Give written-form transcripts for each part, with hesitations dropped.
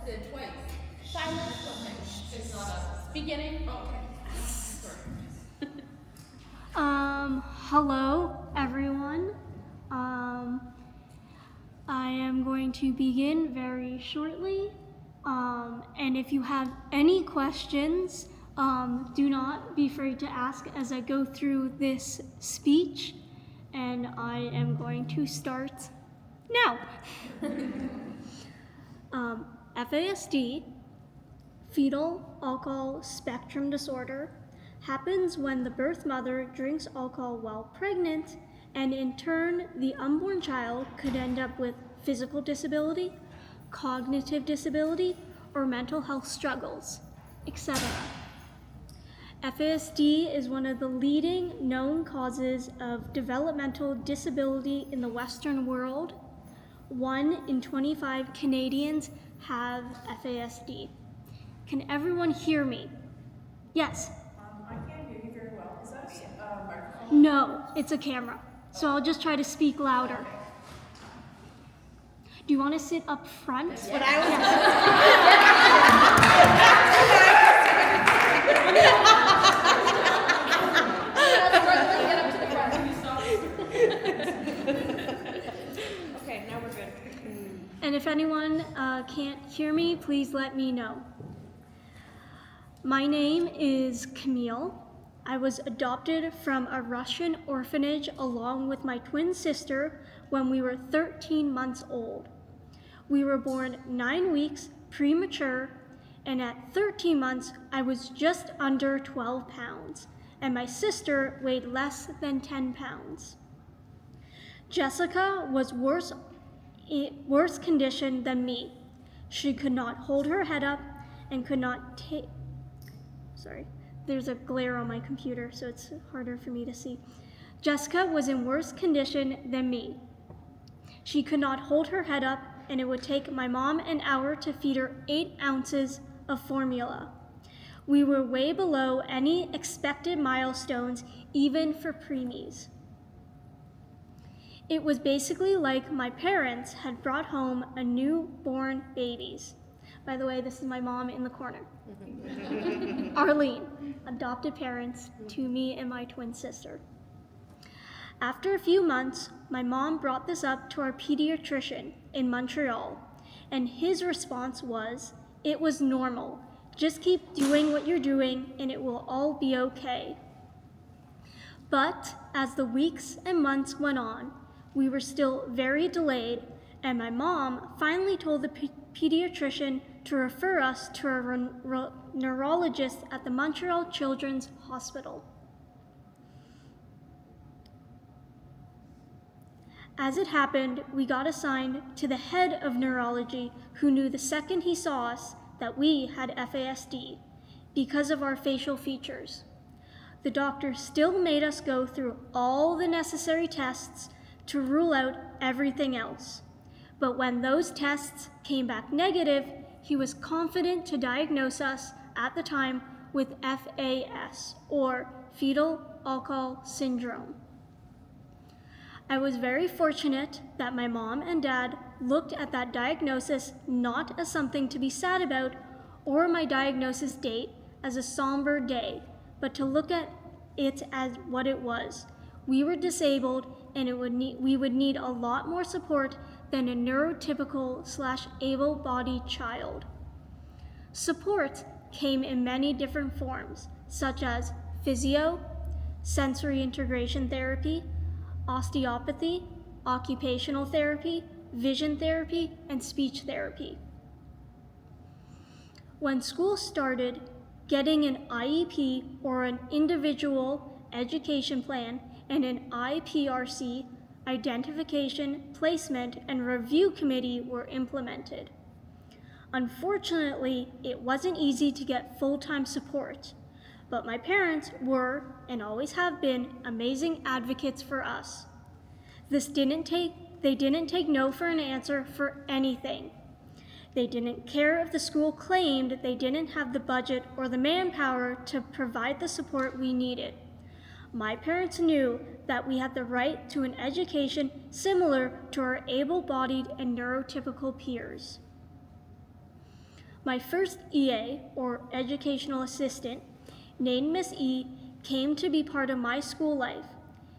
Did twice. Silence. It's not a beginning. Okay. Hello, everyone. I am going to begin very shortly. And if you have any questions, do not be afraid to ask as I go through this speech. And I am going to start now. FASD, fetal alcohol spectrum disorder, happens when the birth mother drinks alcohol while pregnant, and in turn, the unborn child could end up with physical disability, cognitive disability, or mental health struggles, etc. FASD is one of the leading known causes of developmental disability in the Western world. 1 in 25 Canadians have FASD. Can everyone hear me? Yes? I can't hear you very well. Is that a microphone? No, it's a camera. So I'll just try to speak louder. Do you want to sit up front? That's what I was Okay, now we're good. And if anyone can't hear me, please let me know. My name is Camille. I was adopted from a Russian orphanage along with my twin sister when we were 13 months old. We were born 9 weeks premature, and at 13 months, I was just under 12 pounds, and my sister weighed less than 10 pounds. Jessica was worse condition than me. She could not hold her head up and could not take, there's a glare on my computer, so it's harder for me to see. Jessica was in worse condition than me. She could not hold her head up, and it would take my mom an hour to feed her 8 ounces of formula. We were way below any expected milestones, even for preemies. It was basically like my parents had brought home a newborn babies. By the way, this is my mom in the corner. Arlene, adopted parents to me and my twin sister. After a few months, my mom brought this up to our pediatrician in Montreal, and his response was, "It was normal. Just keep doing what you're doing and it will all be okay." But as the weeks and months went on, we were still very delayed, and my mom finally told the pediatrician to refer us to a neurologist at the Montreal Children's Hospital. As it happened, we got assigned to the head of neurology, who knew the second he saw us that we had FASD because of our facial features. The doctor still made us go through all the necessary tests to rule out everything else. But when those tests came back negative, he was confident to diagnose us at the time with FAS, or fetal alcohol syndrome. I was very fortunate that my mom and dad looked at that diagnosis not as something to be sad about, or my diagnosis date as a somber day, but to look at it as what it was. We were disabled, and we would need a lot more support than a neurotypical/able-bodied child. Support came in many different forms, such as physio, sensory integration therapy, osteopathy, occupational therapy, vision therapy, and speech therapy. When school started, getting an IEP, or an individual education plan, and an IPRC, identification, placement, and review committee were implemented. Unfortunately, it wasn't easy to get full-time support, but my parents were, and always have been, amazing advocates for us. They didn't take no for an answer for anything. They didn't care if the school claimed they didn't have the budget or the manpower to provide the support we needed. My parents knew that we had the right to an education similar to our able-bodied and neurotypical peers. My first EA, or educational assistant, named Miss E, came to be part of my school life.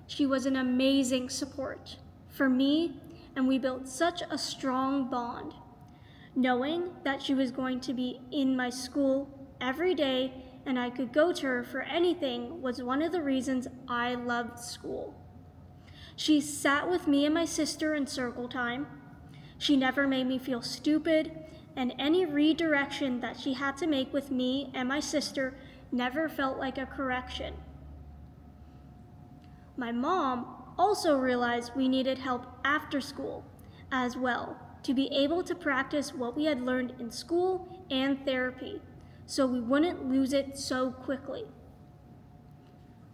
She was an amazing support for me, and we built such a strong bond. Knowing that she was going to be in my school every day and I could go to her for anything was one of the reasons I loved school. She sat with me and my sister in circle time. She never made me feel stupid, and any redirection that she had to make with me and my sister never felt like a correction. My mom also realized we needed help after school as well to be able to practice what we had learned in school and therapy, so we wouldn't lose it so quickly.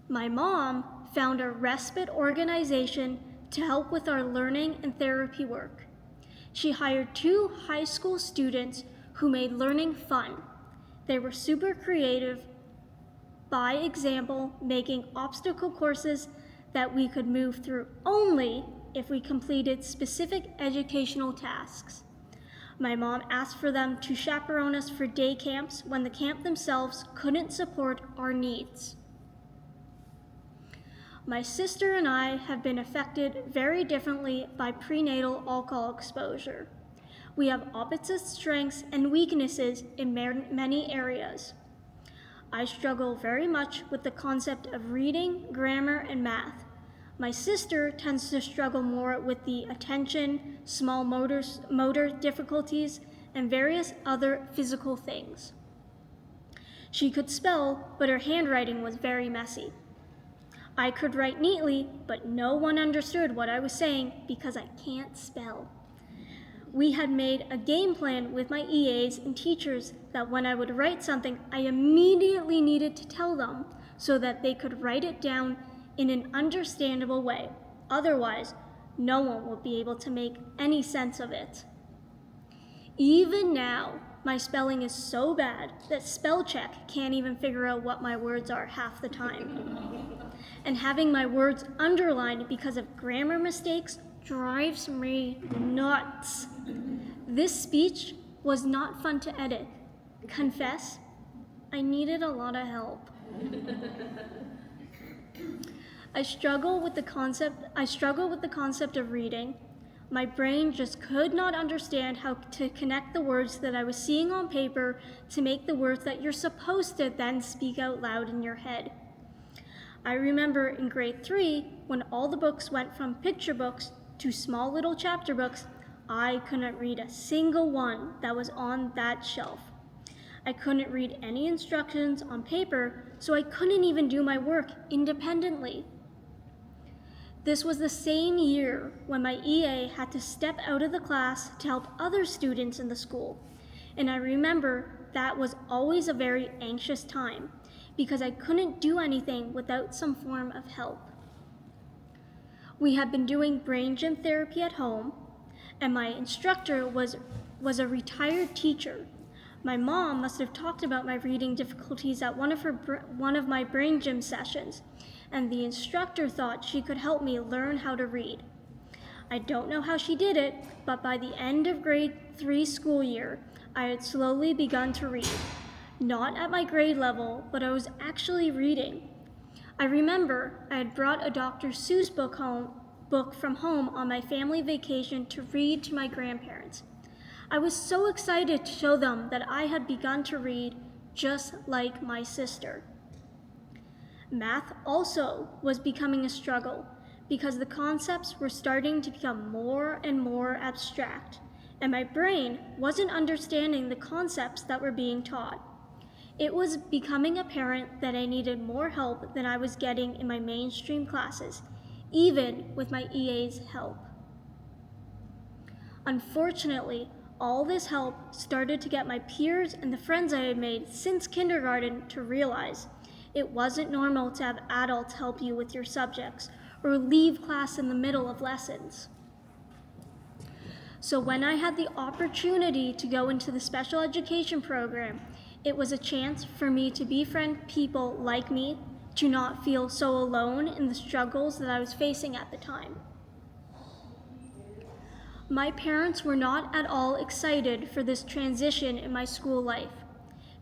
My mom found a respite organization to help with our learning and therapy work. She hired 2 high school students who made learning fun. They were super creative, by example, making obstacle courses that we could move through only if we completed specific educational tasks. My mom asked for them to chaperone us for day camps when the camp themselves couldn't support our needs. My sister and I have been affected very differently by prenatal alcohol exposure. We have opposite strengths and weaknesses in many areas. I struggle very much with the concept of reading, grammar, and math. My sister tends to struggle more with the attention, small motor difficulties, and various other physical things. She could spell, but her handwriting was very messy. I could write neatly, but no one understood what I was saying because I can't spell. We had made a game plan with my EAs and teachers that when I would write something, I immediately needed to tell them so that they could write it down in an understandable way. Otherwise, no one would be able to make any sense of it. Even now, my spelling is so bad that spell check can't even figure out what my words are half the time. And having my words underlined because of grammar mistakes drives me nuts. This speech was not fun to edit. Confess, I needed a lot of help. I struggle with the concept of reading. My brain just could not understand how to connect the words that I was seeing on paper to make the words that you're supposed to then speak out loud in your head. I remember in grade 3, when all the books went from picture books to small little chapter books, I couldn't read a single one that was on that shelf. I couldn't read any instructions on paper, so I couldn't even do my work independently. This was the same year when my EA had to step out of the class to help other students in the school, and I remember that was always a very anxious time because I couldn't do anything without some form of help. We had been doing brain gym therapy at home, and my instructor was a retired teacher. My mom must have talked about my reading difficulties at one of my brain gym sessions, and the instructor thought she could help me learn how to read. I don't know how she did it, but by the end of grade 3 school year, I had slowly begun to read. Not at my grade level, but I was actually reading. I remember I had brought a Dr. Seuss book from home on my family vacation to read to my grandparents. I was so excited to show them that I had begun to read just like my sister. Math also was becoming a struggle because the concepts were starting to become more and more abstract, and my brain wasn't understanding the concepts that were being taught. It was becoming apparent that I needed more help than I was getting in my mainstream classes, even with my EA's help. Unfortunately, all this help started to get my peers and the friends I had made since kindergarten to realize it wasn't normal to have adults help you with your subjects or leave class in the middle of lessons. So when I had the opportunity to go into the special education program, it was a chance for me to befriend people like me, to not feel so alone in the struggles that I was facing at the time. My parents were not at all excited for this transition in my school life,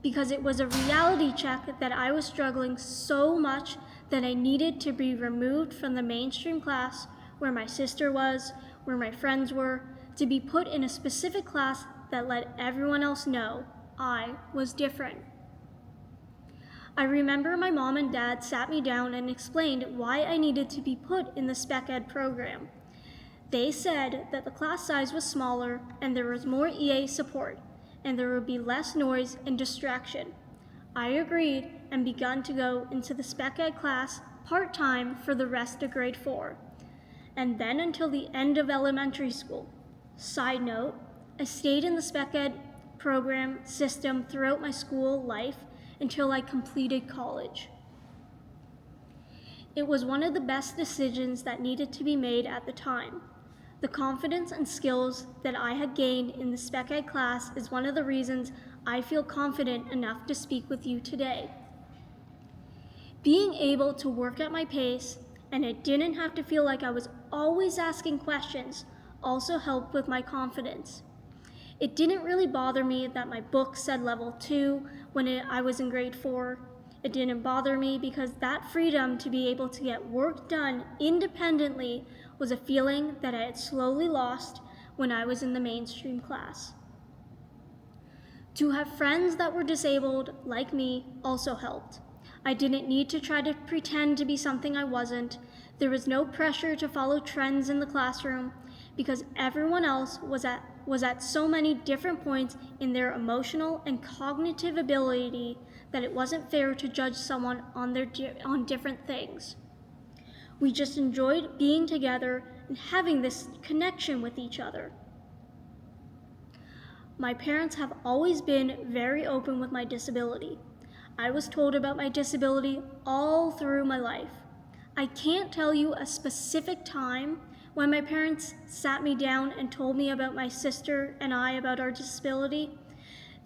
because it was a reality check that I was struggling so much that I needed to be removed from the mainstream class where my sister was, where my friends were, to be put in a specific class that let everyone else know I was different. I remember my mom and dad sat me down and explained why I needed to be put in the spec ed program. They said that the class size was smaller and there was more EA support, and there would be less noise and distraction. I agreed and begun to go into the spec ed class part-time for the rest of grade 4, and then until the end of elementary school. Side note, I stayed in the spec ed program system throughout my school life until I completed college. It was one of the best decisions that needed to be made at the time. The confidence and skills that I had gained in the spec ed class is one of the reasons I feel confident enough to speak with you today. Being able to work at my pace, and it didn't have to feel like I was always asking questions, also helped with my confidence. It didn't really bother me that my book said level 2 when I was in grade 4. It didn't bother me because that freedom to be able to get work done independently was a feeling that I had slowly lost when I was in the mainstream class. To have friends that were disabled, like me, also helped. I didn't need to try to pretend to be something I wasn't. There was no pressure to follow trends in the classroom because everyone else was at so many different points in their emotional and cognitive ability that it wasn't fair to judge someone on different things. We just enjoyed being together and having this connection with each other. My parents have always been very open with my disability. I was told about my disability all through my life. I can't tell you a specific time when my parents sat me down and told me about my sister and I about our disability.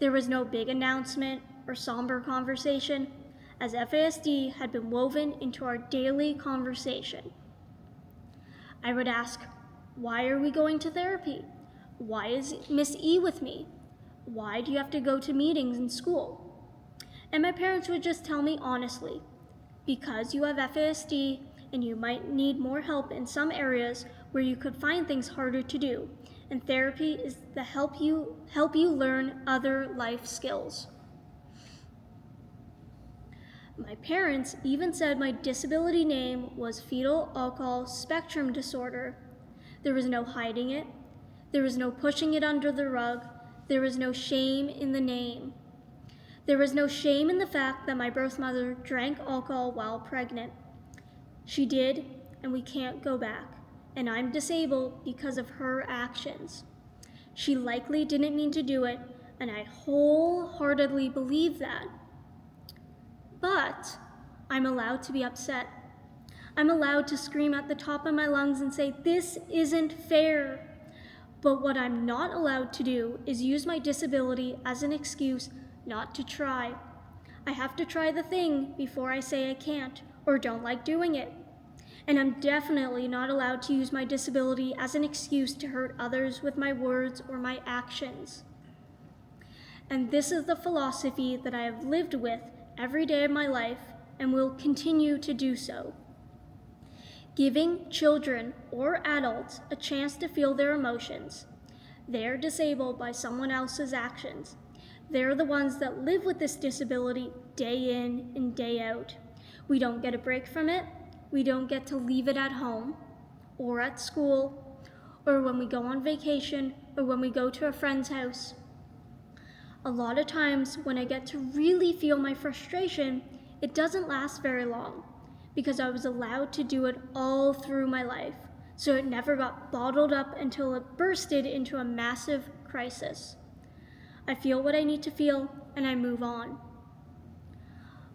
There was no big announcement or somber conversation, as FASD had been woven into our daily conversation. I would ask, why are we going to therapy? Why is Miss E with me? Why do you have to go to meetings in school? And my parents would just tell me honestly, because you have FASD and you might need more help in some areas where you could find things harder to do, and therapy is to help you learn other life skills. My parents even said my disability name was fetal alcohol spectrum disorder. There was no hiding it. There was no pushing it under the rug. There was no shame in the name. There was no shame in the fact that my birth mother drank alcohol while pregnant. She did, and we can't go back, and I'm disabled because of her actions. She likely didn't mean to do it, and I wholeheartedly believe that. But I'm allowed to be upset. I'm allowed to scream at the top of my lungs and say, this isn't fair. But what I'm not allowed to do is use my disability as an excuse not to try. I have to try the thing before I say I can't or don't like doing it. And I'm definitely not allowed to use my disability as an excuse to hurt others with my words or my actions. And this is the philosophy that I have lived with every day of my life and will continue to do so. Giving children or adults a chance to feel their emotions. They're disabled by someone else's actions. They're the ones that live with this disability day in and day out. We don't get a break from it. We don't get to leave it at home or at school or when we go on vacation or when we go to a friend's house. A lot of times when I get to really feel my frustration, it doesn't last very long because I was allowed to do it all through my life, so it never got bottled up until it bursted into a massive crisis. I feel what I need to feel and I move on.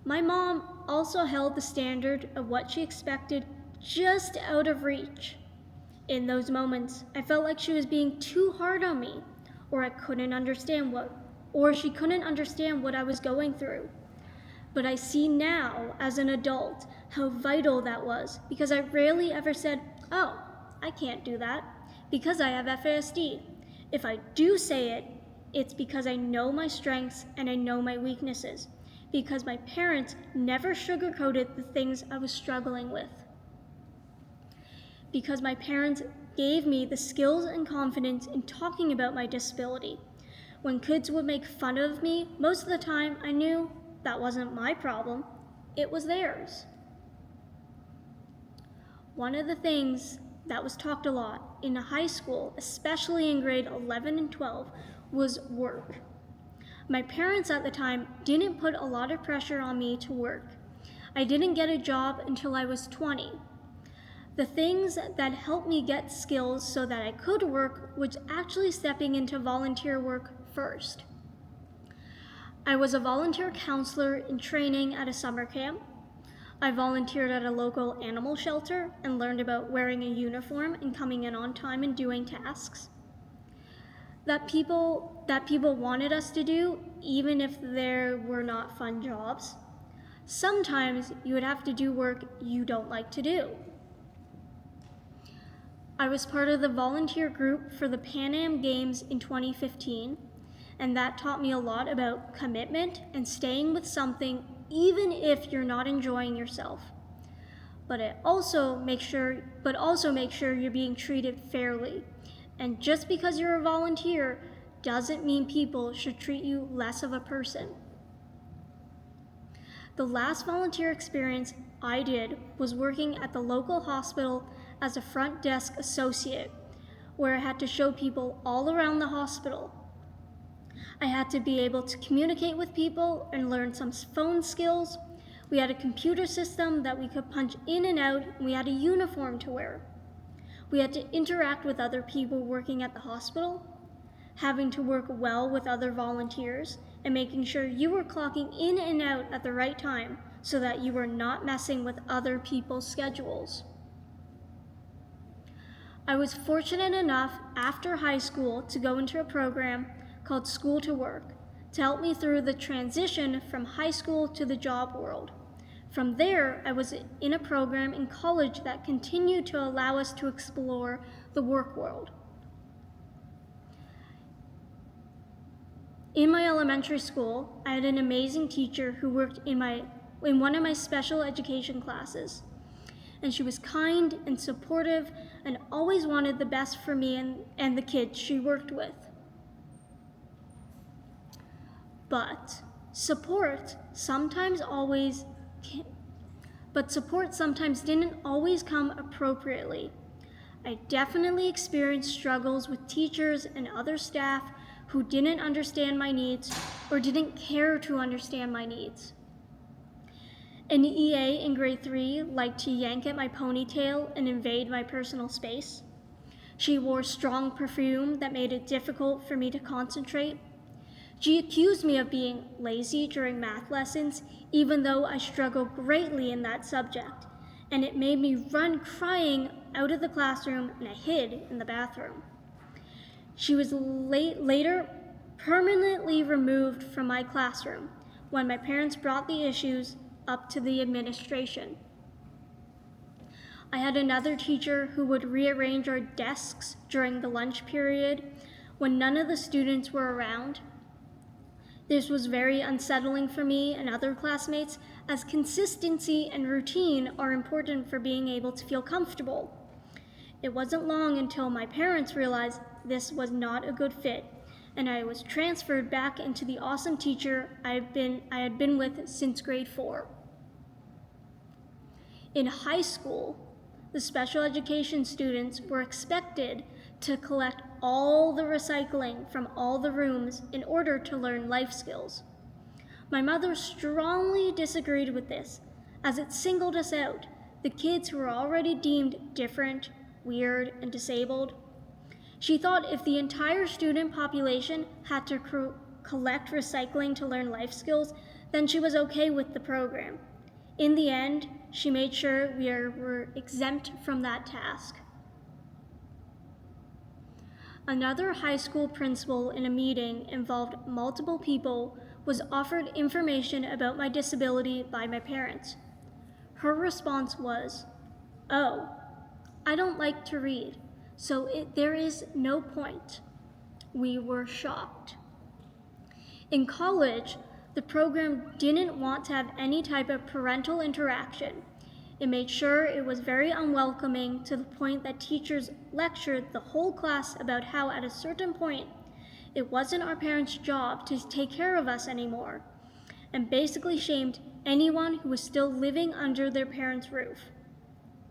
My mom also held the standard of what she expected just out of reach. In those moments, I felt like she was being too hard on me, or she couldn't understand what I was going through. But I see now, as an adult, how vital that was, because I rarely ever said, oh, I can't do that, because I have FASD. If I do say it, it's because I know my strengths and I know my weaknesses, because my parents never sugarcoated the things I was struggling with. Because my parents gave me the skills and confidence in talking about my disability. When kids would make fun of me, most of the time I knew that wasn't my problem, it was theirs. One of the things that was talked a lot in high school, especially in grade 11 and 12, was work. My parents at the time didn't put a lot of pressure on me to work. I didn't get a job until I was 20. The things that helped me get skills so that I could work was actually stepping into volunteer work first. I was a volunteer counselor in training at a summer camp. I volunteered at a local animal shelter and learned about wearing a uniform and coming in on time and doing tasks that people wanted us to do, even if there were not fun jobs. Sometimes you would have to do work you don't like to do. I was part of the volunteer group for the Pan Am Games in 2015, and that taught me a lot about commitment and staying with something even if you're not enjoying yourself. But also make sure you're being treated fairly. And just because you're a volunteer doesn't mean people should treat you less of a person. The last volunteer experience I did was working at the local hospital as a front desk associate, where I had to show people all around the hospital. I had to be able to communicate with people and learn some phone skills. We had a computer system that we could punch in and out, and we had a uniform to wear. We had to interact with other people working at the hospital, having to work well with other volunteers, and making sure you were clocking in and out at the right time so that you were not messing with other people's schedules. I was fortunate enough after high school to go into a program called School to Work to help me through the transition from high school to the job world. From there, I was in a program in college that continued to allow us to explore the work world. In my elementary school, I had an amazing teacher who worked in one of my special education classes. And she was kind and supportive and always wanted the best for me and the kids she worked with. But support sometimes didn't always come appropriately. I definitely experienced struggles with teachers and other staff who didn't understand my needs or didn't care to understand my needs. An EA in grade 3 liked to yank at my ponytail and invade my personal space. She wore strong perfume that made it difficult for me to concentrate. She accused me of being lazy during math lessons, even though I struggled greatly in that subject, and it made me run crying out of the classroom, and I hid in the bathroom. She was later permanently removed from my classroom when my parents brought the issues up to the administration. I had another teacher who would rearrange our desks during the lunch period when none of the students were around. This was very unsettling for me and other classmates, as consistency and routine are important for being able to feel comfortable. It wasn't long until my parents realized this was not a good fit, and I was transferred back into the awesome teacher I had been with since grade 4. In high school, the special education students were expected to collect all the recycling from all the rooms in order to learn life skills. My mother strongly disagreed with this, as it singled us out, the kids who were already deemed different, weird, and disabled. She thought if the entire student population had to collect recycling to learn life skills, then she was okay with the program. In the end, she made sure we were exempt from that task. Another high school principal in a meeting involved multiple people was offered information about my disability by my parents. Her response was, "Oh, I don't like to read, so there is no point. We were shocked. In college, the program didn't want to have any type of parental interaction. It made sure it was very unwelcoming, to the point that teachers lectured the whole class about how at a certain point it wasn't our parents' job to take care of us anymore, and basically shamed anyone who was still living under their parents' roof.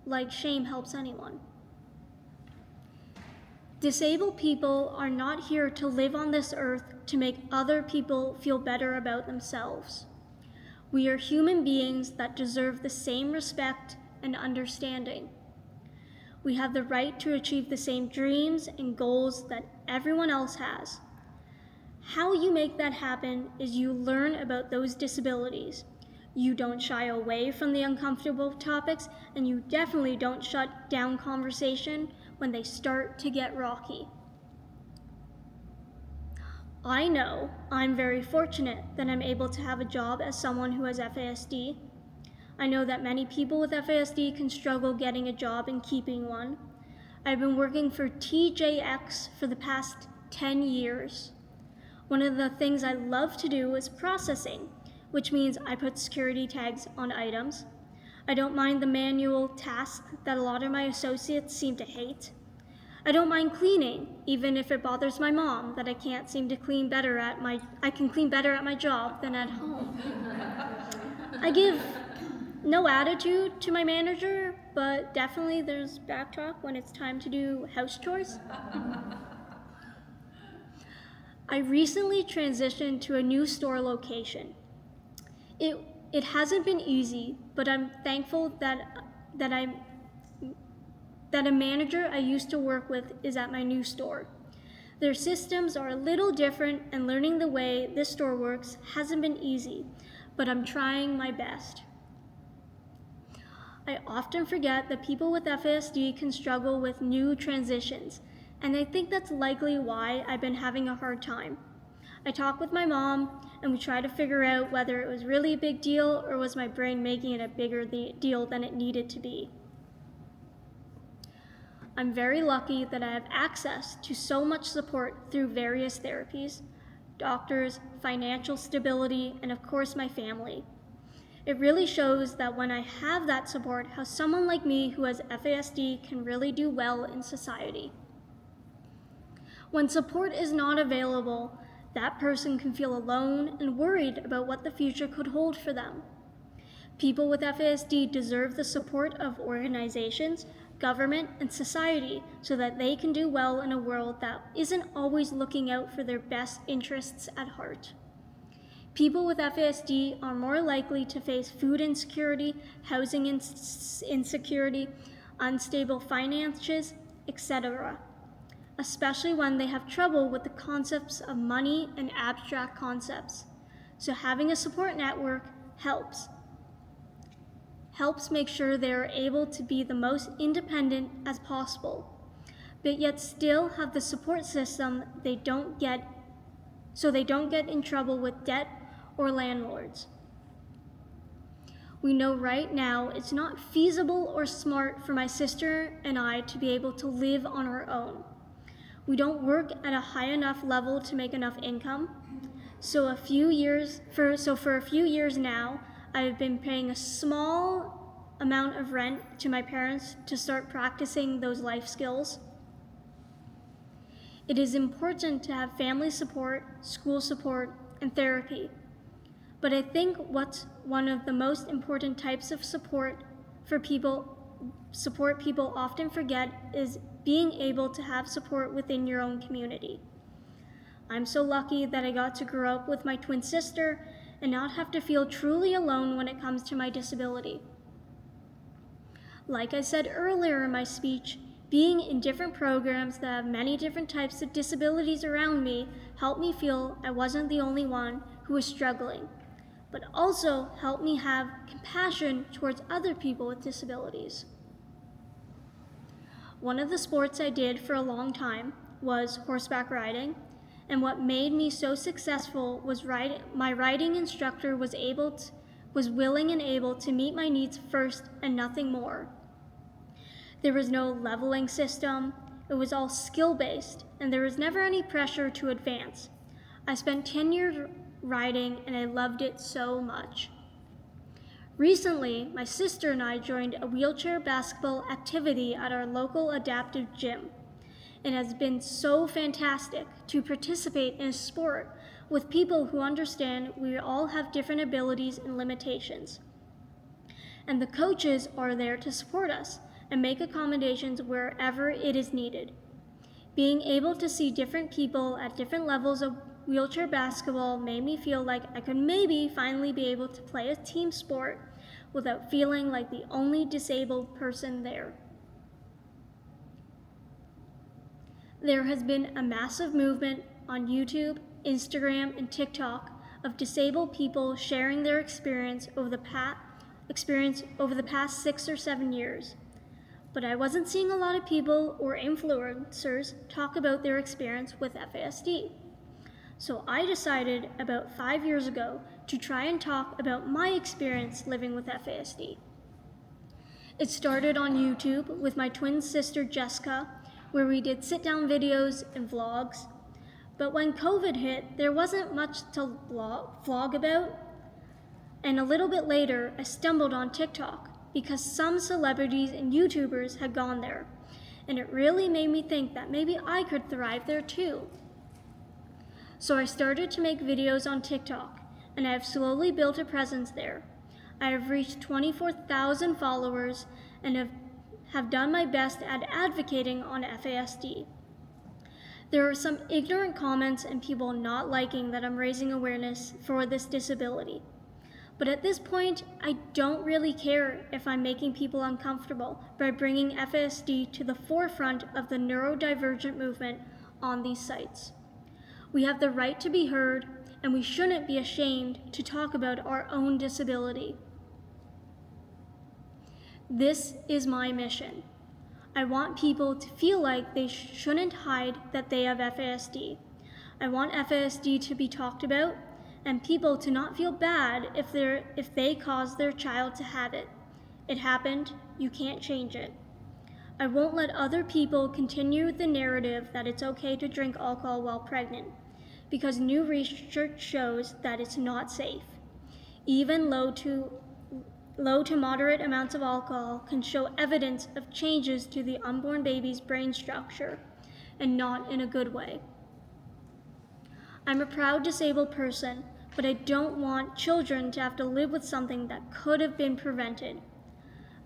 Like shame helps anyone. Disabled people are not here to live on this earth to make other people feel better about themselves. We are human beings that deserve the same respect and understanding. We have the right to achieve the same dreams and goals that everyone else has. How you make that happen is you learn about those disabilities. You don't shy away from the uncomfortable topics, and you definitely don't shut down conversation when they start to get rocky. I know I'm very fortunate that I'm able to have a job as someone who has FASD. I know that many people with FASD can struggle getting a job and keeping one. I've been working for TJX for the past 10 years. One of the things I love to do is processing, which means I put security tags on items. I don't mind the manual task that a lot of my associates seem to hate. I don't mind cleaning, even if it bothers my mom that I can't seem to clean better at my job than at home. I give no attitude to my manager, but definitely there's backtalk when it's time to do house chores. I recently transitioned to a new store location. It hasn't been easy, but I'm thankful that a manager I used to work with is at my new store. Their systems are a little different, and learning the way this store works hasn't been easy, but I'm trying my best. I often forget that people with FASD can struggle with new transitions, and I think that's likely why I've been having a hard time. I talk with my mom, and we try to figure out whether it was really a big deal or was my brain making it a bigger deal than it needed to be. I'm very lucky that I have access to so much support through various therapies, doctors, financial stability, and of course my family. It really shows that when I have that support, how someone like me who has FASD can really do well in society. When support is not available, that person can feel alone and worried about what the future could hold for them. People with FASD deserve the support of organizations, government, and society so that they can do well in a world that isn't always looking out for their best interests at heart. People with FASD are more likely to face food insecurity, housing insecurity, unstable finances, etc., especially when they have trouble with the concepts of money and abstract concepts. So having a support network helps make sure they are able to be the most independent as possible, but yet still have the support system so they don't get in trouble with debt or landlords. We know right now it's not feasible or smart for my sister and I to be able to live on our own. We don't work at a high enough level to make enough income. So for a few years now, I've been paying a small amount of rent to my parents to start practicing those life skills. It is important to have family support, school support, and therapy. But I think what's one of the most important types of support people often forget is being able to have support within your own community. I'm so lucky that I got to grow up with my twin sister and not have to feel truly alone when it comes to my disability. Like I said earlier in my speech, being in different programs that have many different types of disabilities around me helped me feel I wasn't the only one who was struggling, but also helped me have compassion towards other people with disabilities. One of the sports I did for a long time was horseback riding, and what made me so successful was my riding instructor was willing and able to meet my needs first and nothing more. There was no leveling system, It was all skill-based, and there was never any pressure to advance. I spent 10 years riding, and I loved it so much. Recently, my sister and I joined a wheelchair basketball activity at our local adaptive gym. It has been so fantastic to participate in a sport with people who understand we all have different abilities and limitations. And the coaches are there to support us and make accommodations wherever it is needed. Being able to see different people at different levels of wheelchair basketball made me feel like I could maybe finally be able to play a team sport without feeling like the only disabled person there. There has been a massive movement on YouTube, Instagram, and TikTok of disabled people sharing their experience over the past 6 or 7 years. But I wasn't seeing a lot of people or influencers talk about their experience with FASD. So I decided about 5 years ago to try and talk about my experience living with FASD. It started on YouTube with my twin sister Jessica, where we did sit-down videos and vlogs. But when COVID hit, there wasn't much to vlog about. And a little bit later, I stumbled on TikTok because some celebrities and YouTubers had gone there. And it really made me think that maybe I could thrive there too. So I started to make videos on TikTok, and I have slowly built a presence there. I have reached 24,000 followers and have done my best at advocating on FASD. There are some ignorant comments and people not liking that I'm raising awareness for this disability. But at this point, I don't really care if I'm making people uncomfortable by bringing FASD to the forefront of the neurodivergent movement on these sites. We have the right to be heard, and we shouldn't be ashamed to talk about our own disability. This is my mission. I want people to feel like they shouldn't hide that they have FASD. I want FASD to be talked about, and people to not feel bad if they cause their child to have it. It happened, you can't change it. I won't let other people continue the narrative that it's okay to drink alcohol while pregnant, because new research shows that it's not safe. Even low to moderate amounts of alcohol can show evidence of changes to the unborn baby's brain structure, and not in a good way. I'm a proud disabled person, but I don't want children to have to live with something that could have been prevented.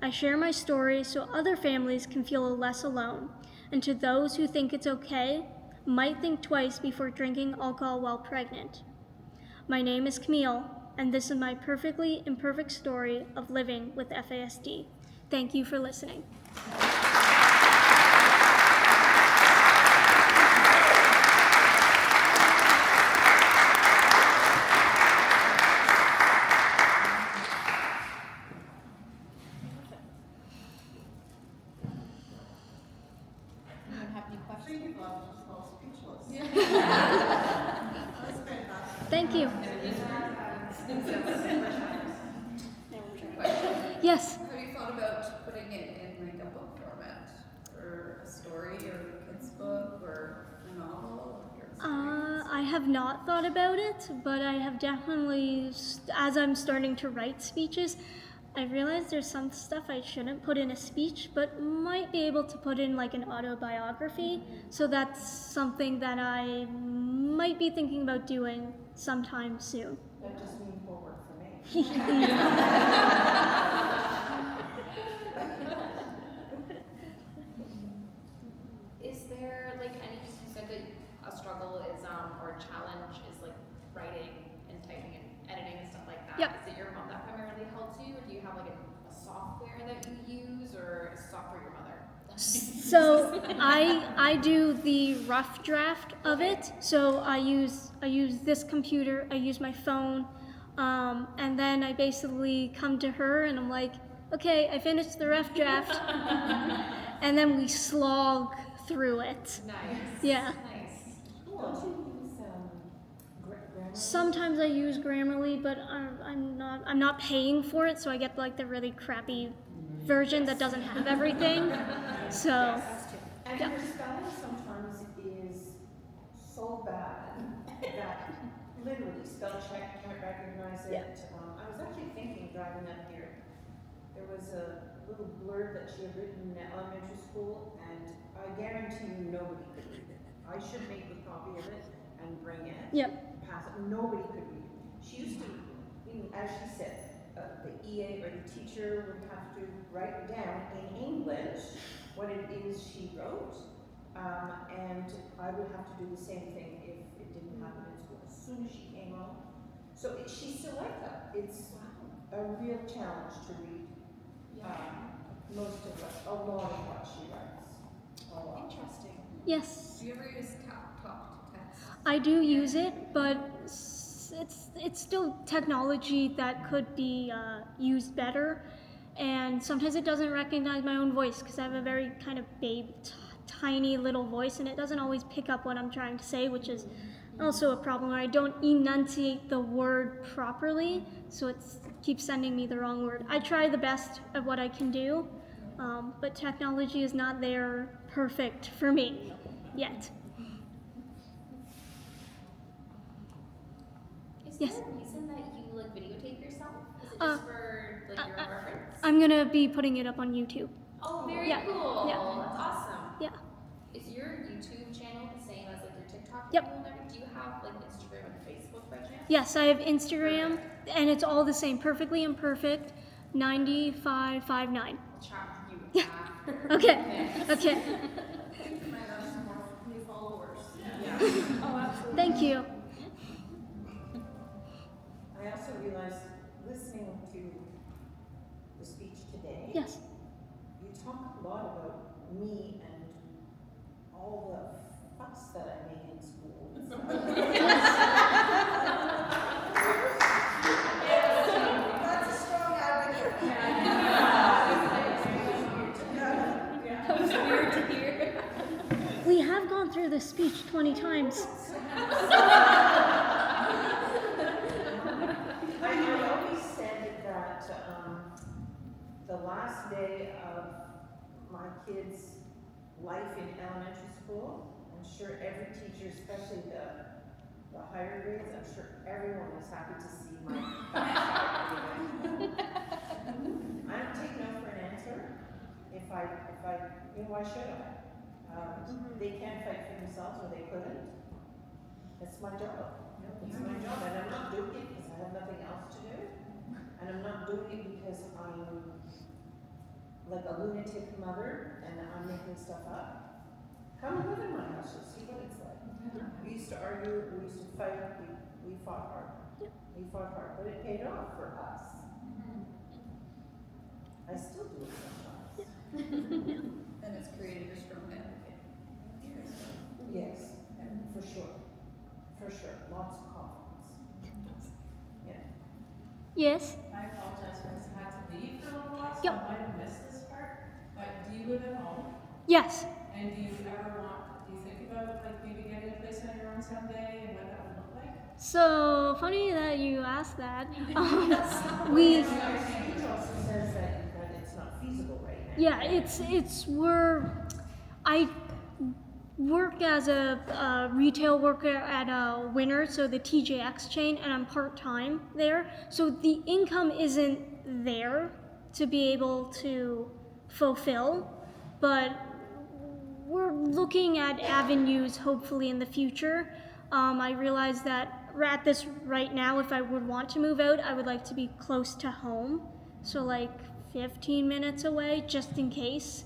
I share my story so other families can feel less alone, and to those who think it's okay, might think twice before drinking alcohol while pregnant. My name is Camille, and this is my perfectly imperfect story of living with FASD. Thank you for listening. Anyone have any questions? Thank you. Yes. Have you thought about putting it in like a book format, or a story, or a kid's book, or a novel? I have not thought about it, but I have definitely, as I'm starting to write speeches, I realize there's some stuff I shouldn't put in a speech, but might be able to put in like an autobiography. So that's something that I might be thinking about doing sometime soon. That just moved forward for me. Is there like any, you said that a struggle is or a challenge is like writing and typing and editing and stuff like that? Yep. Is it your mom that primarily helps you, or do you have like a software that you use, or is software your mother? So I do the rough draft of it. So I use this computer, I use my phone, and then I basically come to her and I'm like, okay, I finished the rough draft, and then we slog through it. Nice. Yeah. Nice. Don't you use grammar? Sometimes I use Grammarly, but I'm not paying for it, so I get like the really crappy version that doesn't have everything. So And And Yeah. her spelling sometimes is so bad that literally spell check can't recognize it. I was actually thinking driving up here, there was a little blurb that she had written in elementary school, and I guarantee you nobody could read it. I should make a copy of it and bring it. Yep. Pass it. Nobody could read it. She used to, as she said, the EA or the teacher would have to write down in English what it is she wrote, and I would have to do the same thing if it didn't happen in school. As soon as she came home, so she's still like that. It's a real challenge to read most of a lot of what she writes. A lot. Interesting. Yes, Do you ever use talk to text? I do use it, but it's still technology that could be used better. And sometimes it doesn't recognize my own voice because I have a very kind of tiny little voice, and it doesn't always pick up what I'm trying to say, which is also a problem where I don't enunciate the word properly, so it keeps sending me the wrong word. I try the best at what I can do, but technology is not there perfect for me yet. Is Yes. there a reason that you like videotape yourself? Is it just for like your own reference? I'm gonna be putting it up on YouTube. Oh, very Yeah. cool. Yeah. That's awesome. Yeah. Is your YouTube channel the same as like your TikTok Yep. channel and everything? Do you have like Instagram and Facebook by chance? Yes, I have Instagram, and it's all the same, perfectly imperfect, 9559. I'll chat with you Yeah. after. Okay. Okay. Might have some more new followers. Yeah. Oh, absolutely. Thank you. I also realized listening to the speech today. Yes. You talk a lot about me and all the fuss that I made in school. and stuff. That's a strong advocate. That was weird to hear. We have gone through this speech 20 times. I always said that the last day of my kids' life in elementary school, I'm sure every teacher, especially the higher grades, I'm sure everyone was happy to see my I don't take no for an answer. If I, why should I? They can't fight for themselves, or they couldn't. It's my job. It's my job, and I'm not doing it because I have nothing else to do. And I'm not doing it because I'm like a lunatic mother and I'm making stuff up. Come and live in my house, you'll see what it's like. We used to argue, we used to fight, we fought hard. We fought hard, but it paid off for us. I still do it sometimes. And it's created a strong advocate. Yes, for sure. For sure, lots of confidence. Yeah. Yes. I apologize, because I had to leave for a little while, so Yep. I might have missed this part. But do you live at home? Yes. And do you think about like maybe getting a place on your own someday and what that would look like? So funny that you asked that. We. It also says that it's not feasible right now. Yeah, I work as a retail worker at a Winner, so the TJX chain, and I'm part-time there. So the income isn't there to be able to fulfill, but we're looking at avenues hopefully in the future. I realize that at this right now, if I would want to move out, I would like to be close to home. So like 15 minutes away, just in case.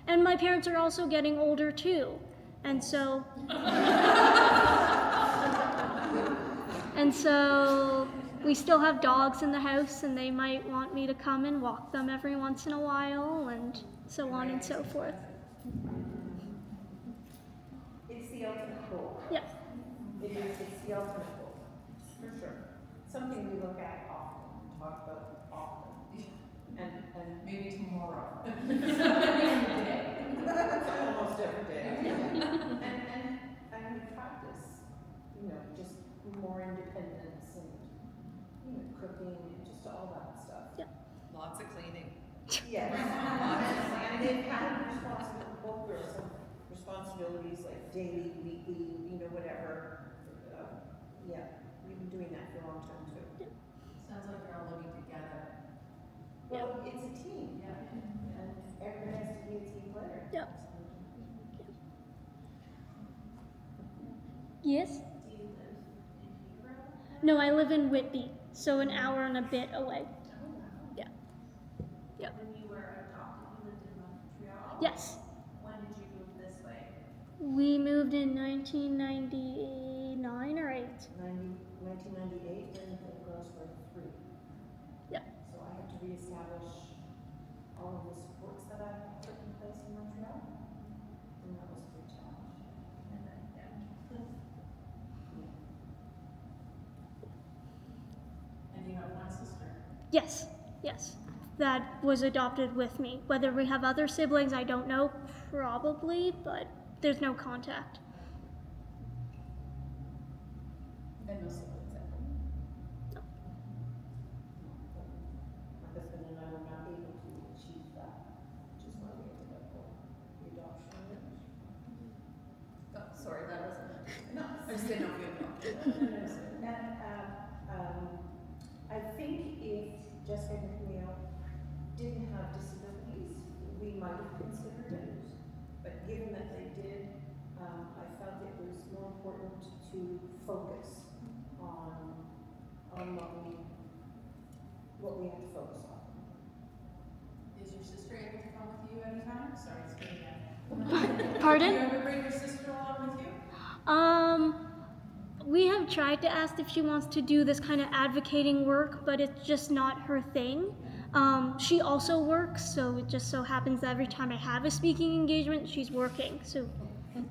And my parents are also getting older too. And so, we still have dogs in the house, and they might want me to come and walk them every once in a while, and so on and so forth. It's the ultimate goal. Yeah. It's the ultimate goal, for sure. Something we look at often, talk about often. And Maybe tomorrow. almost every day. And we practice, just more independence and, cooking and just all that stuff. Lots of cleaning. Yes. And they've had responsibility, both girls have responsibilities like daily, weekly, you know, whatever. Yeah, we've been doing that for a long time too. Sounds like you're all living together. Well, it's a team, Yeah. and everybody has to be a team player. Yep. Yes? Do you live in Peterborough? No, I live in Whitby, so an hour and a bit away. Oh, wow. Yeah. Yep. When you were adopted, you lived in Montreal? Yes. When did you move this way? We moved in 1999 or 8. 1998, then the girls were 3. Yep. So I had to reestablish all of the supports that I put in place in Montreal, and that was a big challenge. And then, yeah. And you have one sister? Yes. Yes. That was adopted with me. Whether we have other siblings, I don't know. Probably, but there's no contact. And no siblings at home. My husband and I were not able to achieve that, which is why we ended up going the adoption route. Oh, sorry, that wasn't. No, I just didn't know if you had adopted. And, I think if Jessica and Camille didn't have disabilities, we might have considered it. But given that they did, I felt it was more important to focus on what we have to focus on. Is your sister able to come with you anytime? Sorry, it's getting bad. Pardon? Do you ever bring your sister along with you? We have tried to ask if she wants to do this kind of advocating work, but it's just not her thing. She also works, so it just so happens that every time I have a speaking engagement, she's working. So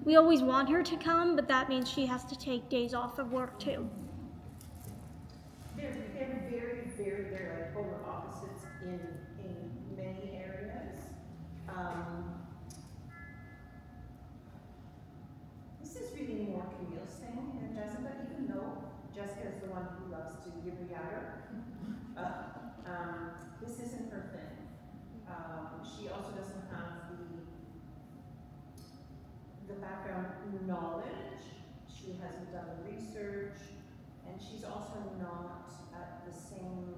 we always want her to come, but that means she has to take days off of work too. They're very, very, very like polar opposites in many areas. This is really more Camille's thing than Jessica, even though Jessica is the one who loves to yabber. This isn't her thing. She also doesn't have the background knowledge. She hasn't done the research, and she's also not at the same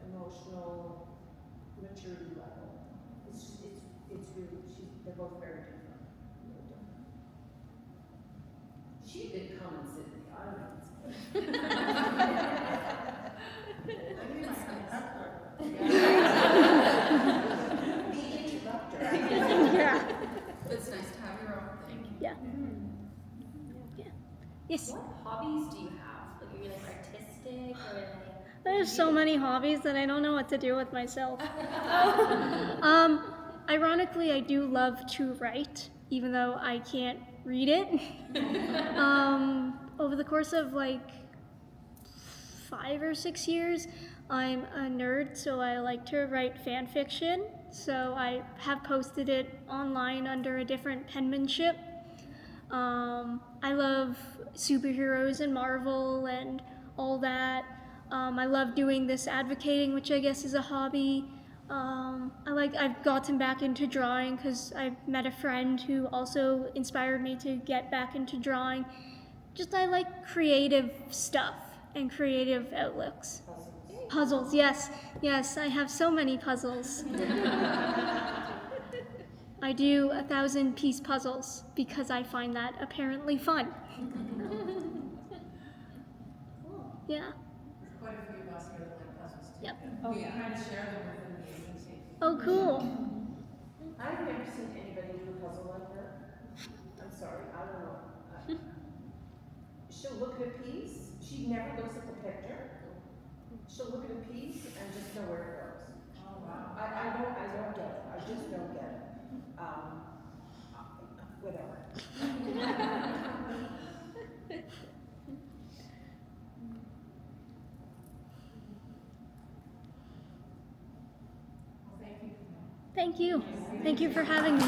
emotional maturity level. It's really, they're both very different. Really different. She did come and sit in the audience. The interrupter. Yeah. It's nice to have your own thing. Yeah. Yeah. Yes. What hobbies do you have? Like, are you like artistic or like? I have so many hobbies that I don't know what to do with myself. Ironically, I do love to write, even though I can't read it. Over the course of like 5 or 6 years, I'm a nerd, so I like to write fan fiction. So I have posted it online under a different penmanship. I love superheroes and Marvel and all that. I love doing this advocating, which I guess is a hobby. I've gotten back into drawing because I met a friend who also inspired me to get back into drawing. I like creative stuff and creative outlooks. Puzzles, yes. Yes, I have so many puzzles. I do 1,000-piece puzzles because I find that apparently fun. Yeah. There's quite a few of us here that like puzzles too. Yep. We kind of share them within the agency. Oh, cool. I've never seen anybody do a puzzle like her. I'm sorry, I don't know. She'll look at a piece, she never looks at the picture. She'll look at a piece and just know where it goes. Oh, wow. I don't get it, I just don't get it. Whatever. Well, thank you. Thank you. Thank you for having me.